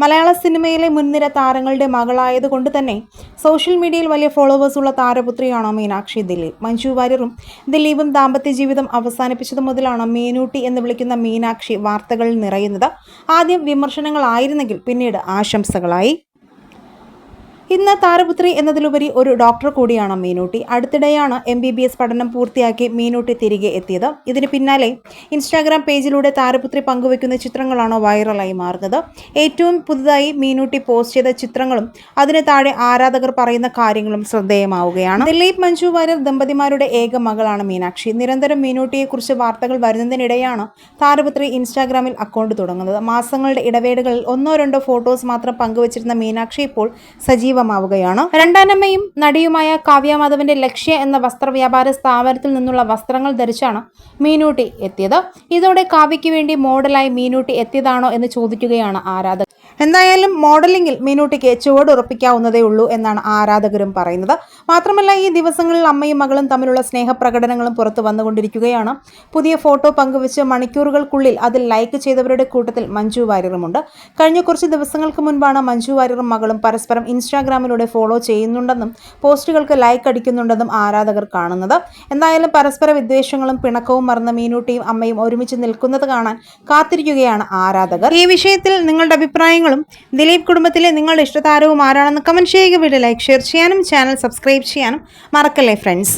മലയാള സിനിമയിലെ മുൻനിര താരങ്ങളുടെ മകളായതുകൊണ്ട് തന്നെ സോഷ്യൽ മീഡിയയിൽ വലിയ ഫോളോവേഴ്സ് ഉള്ള താരപുത്രിയാണ് മീനാക്ഷി ദിലീപ്. മഞ്ജു വാര്യറും ദിലീപും ദാമ്പത്യ ജീവിതം അവസാനിപ്പിച്ചതു മുതലാണ് മീനൂട്ടി എന്ന് വിളിക്കുന്ന മീനാക്ഷി വാർത്തകളിൽ നിറയുന്നത്. ആദ്യം വിമർശനങ്ങളായിരുന്നെങ്കിൽ പിന്നീട് ആശംസകളായി. ഇന്ന് താരപുത്രി എന്നതിലുപരി ഒരു ഡോക്ടർ കൂടിയാണ് മീനൂട്ടി. അടുത്തിടെയാണ് MBBS പഠനം പൂർത്തിയാക്കി മീനൂട്ടി തിരികെ എത്തിയത്. ഇതിന് പിന്നാലെ ഇൻസ്റ്റാഗ്രാം പേജിലൂടെ താരപുത്രി പങ്കുവയ്ക്കുന്ന ചിത്രങ്ങളാണ് വൈറലായി മാറുന്നത്. ഏറ്റവും പുതുതായി മീനൂട്ടി പോസ്റ്റ് ചെയ്ത ചിത്രങ്ങളും അതിന് താഴെ ആരാധകർ പറയുന്ന കാര്യങ്ങളും ശ്രദ്ധേയമാവുകയാണ്. ദിലീപ് മഞ്ജു വാര്യർ ദമ്പതിമാരുടെ ഏക മകളാണ് മീനാക്ഷി. നിരന്തരം മീനൂട്ടിയെക്കുറിച്ച് വാർത്തകൾ വരുന്നതിനിടെയാണ് താരപുത്രി ഇൻസ്റ്റാഗ്രാമിൽ അക്കൗണ്ട് തുടങ്ങുന്നത്. മാസങ്ങളുടെ ഇടവേളകളിൽ ഒന്നോ രണ്ടോ ഫോട്ടോസ് മാത്രം പങ്കുവച്ചിരുന്ന മീനാക്ഷി ഇപ്പോൾ സജീവമാവുകയാണ്. രണ്ടാനമ്മയും നടിയുമായ കാവ്യ മാധവന്റെ ലക്ഷ്യ എന്ന വസ്ത്രവ്യാപാര സ്ഥാപനത്തിൽ നിന്നുള്ള വസ്ത്രങ്ങൾ ധരിച്ചാണ് മീനൂട്ടി എത്തിയത്. ഇതോടെ കാവ്യയ്ക്ക് വേണ്ടി മോഡലായി മീനൂട്ടി എത്തിയതാണോ എന്ന് ചോദിക്കുകയാണ് ആരാധകർ. എന്തായാലും മോഡലിംഗിൽ മീനൂട്ടിക്ക് ചുവടുറപ്പിക്കാവുന്നതേ ഉള്ളൂ എന്നാണ് ആരാധകരും പറയുന്നത്. മാത്രമല്ല, ഈ ദിവസങ്ങളിൽ അമ്മയും മകളും തമ്മിലുള്ള സ്നേഹപ്രകടനങ്ങളും പുറത്തു വന്നുകൊണ്ടിരിക്കുകയാണ്. പുതിയ ഫോട്ടോ പങ്കുവെച്ച് മണിക്കൂറുകൾക്കുള്ളിൽ അതിൽ ലൈക്ക് ചെയ്തവരുടെ കൂട്ടത്തിൽ മഞ്ജു വാര്യറുമുണ്ട്. കഴിഞ്ഞ കുറച്ച് ദിവസങ്ങൾക്ക് മുൻപാണ് മഞ്ജു വാര്യറും മകളും പരസ്പരം ഇൻസ്റ്റാഗ്രാമിലൂടെ ഫോളോ ചെയ്യുന്നുണ്ടെന്നും പോസ്റ്റുകൾക്ക് ലൈക്ക് അടിക്കുന്നുണ്ടെന്നും ആരാധകർ കാണുന്നത്. എന്തായാലും പരസ്പര വിദ്വേഷങ്ങളും പിണക്കവും മറന്ന മീനൂട്ടിയും അമ്മയും ഒരുമിച്ച് നിൽക്കുന്നത് കാണാൻ കാത്തിരിക്കുകയാണ് ആരാധകർ. ഈ വിഷയത്തിൽ നിങ്ങളുടെ അഭിപ്രായങ്ങളും ദിലീപ് കുടുംബത്തിലെ നിങ്ങളുടെ ഇഷ്ടതാരവും ആരാണെന്ന് കമന്റ് ചെയ്യുക. വീഡിയോ ലൈക്ക്, ഷെയർ ചെയ്യാനും ചാനൽ സബ്സ്ക്രൈബ് ചെയ്യാനും മറക്കല്ലേ ഫ്രണ്ട്സ്.